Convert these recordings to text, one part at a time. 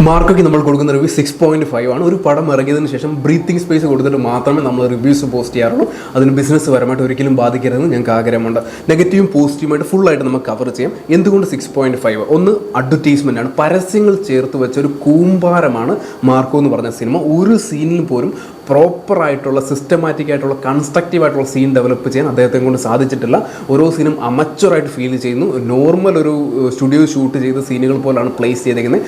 മാർക്കൊക്കെ നമ്മൾ കൊടുക്കുന്ന റിവ്യൂ 6.5 ആണ്. ഒരു പടം ഇറങ്ങിയതിന് ശേഷം ബ്രീത്തിങ് സ്പേസ് കൊടുത്തിട്ട് മാത്രമേ നമ്മൾ റിവ്യൂസ് പോസ്റ്റ് ചെയ്യാറുള്ളൂ. അതിന് ബിസിനസ് പരമായിട്ട് ഒരിക്കലും ബാധിക്കരുതെന്ന് ഞങ്ങൾക്ക് ആഗ്രഹമുണ്ട്. നെഗറ്റീവും പോസിറ്റീവായിട്ട് ഫുള്ളായിട്ട് നമുക്ക് കവർ ചെയ്യാം. എന്തുകൊണ്ട് 6.5? ഒന്ന്, അഡ്വർടൈസ്മെൻ്റ് ആണ്. പരസ്യങ്ങൾ ചേർത്ത് വെച്ച ഒരു കൂമ്പാരമാണ് മാർക്കോ എന്ന് പറഞ്ഞ സിനിമ. ഒരു സീനിൽ പോലും പ്രോപ്പറായിട്ടുള്ള സിസ്റ്റമാറ്റിക് ആയിട്ടുള്ള കൺസ്ട്രക്റ്റീവായിട്ടുള്ള സീൻ ഡെവലപ്പ് ചെയ്യാൻ അദ്ദേഹത്തെ കൊണ്ട് സാധിച്ചിട്ടില്ല. ഓരോ സീനും അമച്വറായിട്ട് ഫീൽ ചെയ്യുന്നു. നോർമൽ ഒരു സ്റ്റുഡിയോ ഷൂട്ട് ചെയ്ത സീനുകൾ പോലാണ് പ്ലേസ് ചെയ്തേക്കുന്നത്.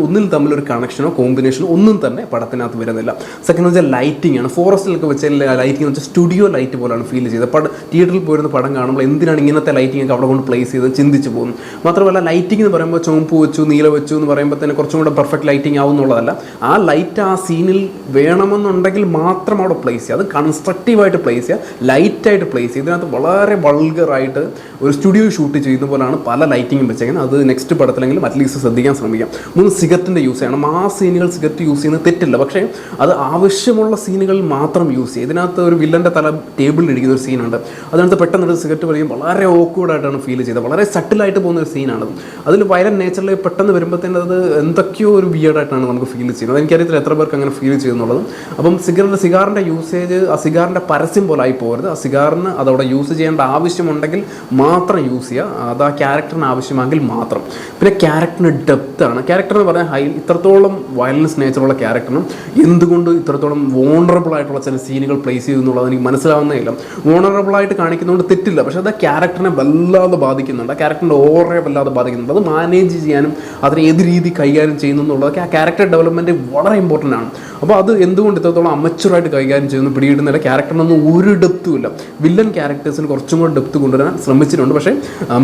ഒന്നിൽ തമ്മിലൊരു കണക്ഷനോ കോമ്പിനേഷനോ ഒന്നും തന്നെ പടത്തിനകത്ത് വരുന്നില്ല. സെക്കൻഡ് വെച്ചാൽ ലൈറ്റിംഗ് ആണ്. ഫോറസ്റ്റിലൊക്കെ വെച്ച ലൈറ്റിംഗ് എന്ന് വെച്ചാൽ സ്റ്റുഡിയോ ലൈറ്റ് പോലാണ് ഫീൽ ചെയ്തത്. തിയേറ്ററിൽ പോയിരുന്ന പടം കാണുമ്പോൾ എന്തിനാണ് ഇങ്ങനത്തെ ലൈറ്റിംഗ് ഒക്കെ അവിടെ കൊണ്ട് പ്ലേസ് ചെയ്ത് ചിന്തിച്ച് പോകുന്നു. മാത്രമല്ല ലൈറ്റിംഗ് എന്ന് പറയുമ്പോൾ ചുവപ്പ് വെച്ചു നീല വെച്ചു എന്ന് പറയുമ്പോൾ തന്നെ കുറച്ചും കൂടെ പെർഫെക്റ്റ് ലൈറ്റിംഗ് ആവുന്നുള്ളതല്ല. ആ ലൈറ്റ് ആ സീനിൽ വേണമെന്നുണ്ടെങ്കിൽ മാത്രം അവിടെ പ്ലേസ് ചെയ്യുക. അത് കൺസ്ട്രക്റ്റീവായിട്ട് പ്ലേസ് ചെയ്യുക, ലൈറ്റായിട്ട് പ്ലേസ് ചെയ്യുക. ഇതിനകത്ത് വളരെ വൾഗറായിട്ട് ഒരു സ്റ്റുഡിയോ ഷൂട്ട് ചെയ്യുന്ന പോലാണ് പല ലൈറ്റിങ്ങും വെച്ചേക്കുന്നത്. അത് നെക്സ്റ്റ് പടത്തിലെങ്കിലും അറ്റ്ലീസ്റ്റ് ശ്രദ്ധിക്കാൻ ശ്രമിക്കാം. 3, സിഗരറ്റിൻ്റെ യൂസ് ചെയ്യണം. ആ സീനുകൾ സിഗരറ്റ് യൂസ് ചെയ്യുന്നത് തെറ്റില്ല, പക്ഷേ അത് ആവശ്യമുള്ള സീനുകളിൽ മാത്രം യൂസ് ചെയ്യുക. ഇതിനകത്ത് ഒരു വില്ലൻ്റെ തല ടേബിളിൽ ഇരിക്കുന്ന ഒരു സീനുണ്ട്. അതിനകത്ത് പെട്ടെന്നൊരു സിഗരറ്റ് പറയുമ്പോൾ വളരെ ഓക്വേർഡായിട്ടാണ് ഫീൽ ചെയ്തത്. വളരെ സട്ടിലായിട്ട് പോകുന്ന ഒരു സീനാണത്. അതിൽ വയലൻ്റ് നേച്ചറിൽ പെട്ടെന്ന് വരുമ്പോഴത്തേന് അത് എന്തൊക്കെയോ ഒരു വിയർഡായിട്ടാണ് നമുക്ക് ഫീൽ ചെയ്യുന്നത്. എനിക്കറിയത്തില്ല എത്ര പേർക്ക് അങ്ങനെ ഫീൽ ചെയ്യുന്നുള്ളത്. അപ്പം സിഗാറിൻ്റെ യൂസേജ് ആ സിഗാറിൻ്റെ പരസ്യം പോലെ ആയി പോകരുത്. ആ സിഗാറിന് അതവിടെ യൂസ് ചെയ്യേണ്ട ആവശ്യമുണ്ടെങ്കിൽ മാത്രം യൂസ് ചെയ്യുക. അത് ആ ക്യാരക്ടറിന് ആവശ്യമെങ്കിൽ മാത്രം. പിന്നെ ക്യാരക്ടറിന് ഡെപ്താണ്. ക്യാരക്ടർ എന്ന് പറഞ്ഞാൽ ഇത്രത്തോളം വയലൻസ് നേച്ചറുള്ള ക്യാരക്ടറിനും എന്തുകൊണ്ട് ഇത്രത്തോളം വോണറബിൾ ആയിട്ടുള്ള ചില സീനുകൾ പ്ലേസ് ചെയ്തു എന്നുള്ളത് എനിക്ക് മനസ്സിലാവുന്നേ ഇല്ല. വോണറബിളായിട്ട് കാണിക്കുന്നതുകൊണ്ട് തെറ്റില്ല, പക്ഷേ അത് ക്യാരക്ടറിനെ വല്ലാതെ ബാധിക്കുന്നുണ്ട്. ആ ക്യാരക്ടറിൻ്റെ ഓവറെ വല്ലാതെ ബാധിക്കുന്നുണ്ട്. അത് മാനേജ് ചെയ്യാനും അതിനെ ഏത് രീതി കൈകാര്യം ചെയ്യുന്നു എന്നുള്ളതൊക്കെ ആ ക്യാരക്ടർ ഡെവലപ്മെൻറ്റ് വളരെ ഇമ്പോർട്ടൻ്റ് ആണ്. അപ്പോൾ അത് എന്തുകൊണ്ട് ഇത്രത്തോളം അമച്വറായിട്ട് കൈകാര്യം ചെയ്യുന്നു പിടികിട്ടുന്നില്ല. ക്യാരക്ടറിനൊന്നും ഒരു ഡെപ്തും ഇല്ല. വില്ലൻ ക്യാരക്ടേഴ്സിന് കുറച്ചും കൂടെ ഡെപ്ത് കൊണ്ടുവരാൻ ശ്രമിച്ചിട്ടുണ്ട്, പക്ഷേ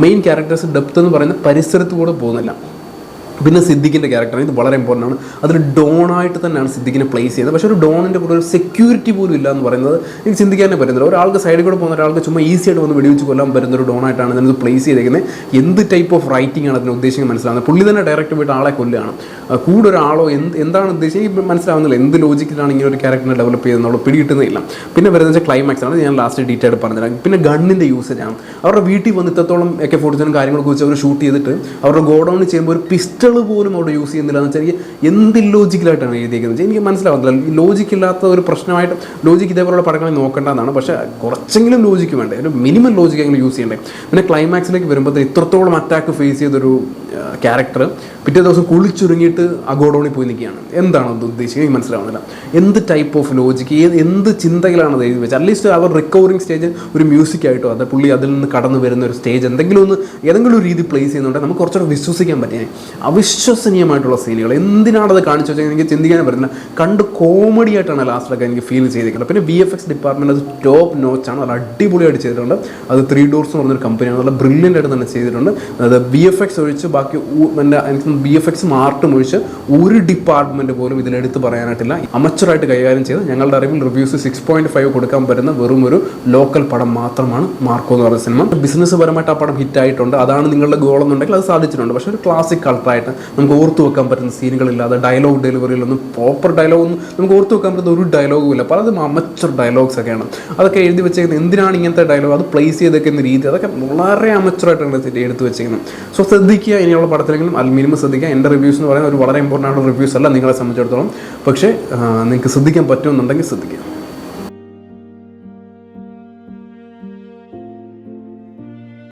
മെയിൻ ക്യാരക്ടേഴ്സ് ഡെപ്ത് എന്ന് പറയുന്ന പരിസരത്ത് കൂടെ പോകുന്നില്ല. പിന്നെ സിദ്ദിഖിൻ്റെ ക്യാരക്ടറാണ്. ഇത് വളരെ ഇമ്പോർട്ടൻ്റ് ആണ്. അതിൽ ഡോണായിട്ട് തന്നെയാണ് സിദ്ദിഖിനെ പ്ലേസ് ചെയ്യുന്നത്. പക്ഷേ ഒരു ഡോണിൻ്റെ കൂടെ ഒരു സെക്യൂരിറ്റി പോലും ഇല്ല എന്ന് പറയുന്നത് എനിക്ക് ചിന്തിക്കാനേ പറ്റുന്നില്ല. ഒരാൾക്ക് സൈഡിൽ കൂടെ പോകുന്ന ഒരാൾക്ക് ചുമ്മാ ഈസി ആയിട്ട് വന്ന് വെടിവെച്ച് കൊല്ലാൻ പറ്റുന്ന ഒരു ഡോണായിട്ടാണ് ഇതിനത് പ്ലേസ് ചെയ്തേക്കുന്നത്. എന്ത് ടൈപ്പ് ഓഫ് റൈറ്റിംഗ് ആണ് അതിന് ഉദ്ദേശിക്കുന്നത് മനസ്സിലാവുന്നത്. പുള്ളി തന്നെ ഡയറക്റ്റ് പോയിട്ട് ആളെ കൊല്ലുകയാണ്. കൂടെ ഒരാളോ എന്താണ് ഉദ്ദേശിച്ചത് മനസ്സിലാവുന്നില്ല. എന്ത് ലോജിക്കിലാണ് ഇങ്ങനെ ഒരു ക്യാരക്ടറിനെ ഡെവലപ്പ് ചെയ്തെന്നുള്ള പിടികിട്ടുന്നില്ല. പിന്നെ വരുന്നത് ക്ലൈമാക്സ് ആണ്. ഞാൻ ലാസ്റ്റ് ഡീറ്റെയിൽ പറഞ്ഞുതരാം. പിന്നെ ഗണ്ണിൻ്റെ യൂസേജ് ആണ്. അവരുടെ വീട്ടിൽ വന്ന് ഇത്രത്തോളം AK-47 കാര്യങ്ങളൊക്കെ വെച്ച് അവർ ഷൂട്ട് ചെയ്തിട്ട് അവരുടെ ഗോഡൗണിൽ ചെയ്യുമ്പോൾ ഒരു പിസ്റ്റൾ പോലും അവിടെ യൂസ് ചെയ്യുന്നില്ല എന്ന് വെച്ചാൽ എന്ത് ഇല്ലോജിക്കലായിട്ടാണ് എഴുതിയിരിക്കുന്നത്. എനിക്ക് മനസ്സിലാവുന്നില്ല. ഈ ലോജിക്കില്ലാത്ത ഒരു പ്രശ്നമായിട്ട് ലോജിക്ക് ഇതേപോലുള്ള പടങ്ങളിൽ നോക്കേണ്ടതാണ്. പക്ഷേ കുറച്ചെങ്കിലും ലോജിക്ക് വേണ്ടേ, ഒരു മിനിമം ലോജിക്ക് എങ്ങനെ യൂസ് ചെയ്യണ്ടേ. പിന്നെ ക്ലൈമാക്സിലേക്ക് വരുമ്പോഴത്തേക്ക് ഇത്രത്തോളം അറ്റാക്ക് ഫേസ് ചെയ്തൊരു ക്യാരക്ടർ പിറ്റേ ദിവസം കുളിച്ചൊരുങ്ങിയിട്ട് ആ ഗോഡൗണിൽ പോയി നിൽക്കുകയാണ്. എന്താണ് അത് ഉദ്ദേശിക്കുന്നത് എനിക്ക് മനസ്സിലാവുന്നില്ല. എന്ത് ടൈപ്പ് ഓഫ് ലോജിക്ക്, എന്ത് ചിന്തകളാണ് അത് എഴുതി വെച്ചത്. അറ്റ്ലീസ്റ്റ് അവർ റിക്കവറിങ് സ്റ്റേജ് ഒരു മ്യൂസിക് ആയിട്ടോ അത് പുള്ളി അതിൽ നിന്ന് കടന്നു വരുന്ന ഒരു സ്റ്റേജ് ഏതെങ്കിലും ഒരു രീതി പ്ലേസ് ചെയ്യുന്നുണ്ടെങ്കിൽ നമുക്ക് കുറച്ചുകൂടെ വിശ്വസിക്കാൻ പറ്റിയേ. അവിശ്വസനീയമായിട്ടുള്ള സീനുകൾ എന്തിനാണത് കാണിച്ചു വെച്ചാൽ എനിക്ക് ചിന്തിക്കാനേ പറ്റുന്നില്ല. കണ്ട് കോമഡി ആയിട്ടാണ് ലാസ്റ്റിലൊക്കെ എനിക്ക് ഫീൽ ചെയ്തിരിക്കുന്നത്. പിന്നെ VFX ഡിപ്പാർട്ട്മെൻറ്റ് അത് ടോപ്പ് നോച്ചാണ്. അത് അടിപൊളിയായിട്ട് ചെയ്തിട്ടുണ്ട്. അത് 3 Doors എന്ന് പറഞ്ഞൊരു കമ്പനിയാണ്. നല്ല ബ്രില്യൻ്റ് ആയിട്ട് തന്നെ ചെയ്തിട്ടുണ്ട്. അത് VFX ഒഴിച്ച് ബാക്കി എനിക്ക് VFX ആർട്ടും ഒഴിച്ച് ഒരു ഡിപ്പാർട്ട്മെൻറ്റ് പോലും ഇതിലെടുത്ത് പറയാനായിട്ടില്ല. അമച്വറായിട്ട് കൈകാര്യം ചെയ്ത് ഞങ്ങളുടെ അറിവിൽ റിവ്യൂസ് 6.5 കൊടുക്കാൻ പറ്റുന്ന വെറും ഒരു ലോക്കൽ പടം മാത്രമാണ് മാർക്കോ എന്ന് പറയുന്ന സിനിമ. ബിസിനസ് പരമായിട്ട് ആ പടം ഹിറ്റായിട്ടുണ്ട്. അതാണ് നിങ്ങളുടെ ഗോൾ എന്നുണ്ടെങ്കിൽ അത് സാധിച്ചിട്ടുണ്ട്. പക്ഷേ ഒരു ക്ലാസിക് കളറായിട്ട് നമുക്ക് ഓർത്തു വെക്കാൻ പറ്റുന്ന സീനുകളില്ലാതെ ഡയലോഗ് ഡെലിവറിയിലൊന്നും പ്രോപ്പർ ഡയലോഗൊന്നും നമുക്ക് ഓർത്തു വെക്കാൻ പറ്റുന്ന ഒരു ഡയലോഗും ഇല്ല. പലതും അമച്വർ ഡയലോഗ്സ് ഒക്കെയാണ്. അതൊക്കെ എഴുതി വെച്ചേക്കുന്നത് എന്തിനാണ് ഇങ്ങനത്തെ ഡയലോഗ്, അത് പ്ലേസ് ചെയ്തേക്കുന്ന രീതി അതൊക്കെ വളരെ അമച്വറായിട്ടാണ് എടുത്ത് വെച്ചേക്കുന്നത്. സോ ശ്രദ്ധിക്കുക, ഇനിയുള്ള പടത്തിലെങ്കിലും മിനിമം ശ്രദ്ധിക്കുക. എൻ്റെ റിവ്യൂസ് എന്ന് പറയുന്നത് ഒരു വളരെ ഇമ്പോർട്ടൻ്റ് ആയിട്ടുള്ള റിവ്യൂസ് അല്ല നിങ്ങളെ സംബന്ധിച്ചിടത്തോളം. പക്ഷേ നിങ്ങൾക്ക് ശ്രദ്ധിക്കാൻ പറ്റുമെന്നുണ്ടെങ്കിൽ ശ്രദ്ധിക്കുക.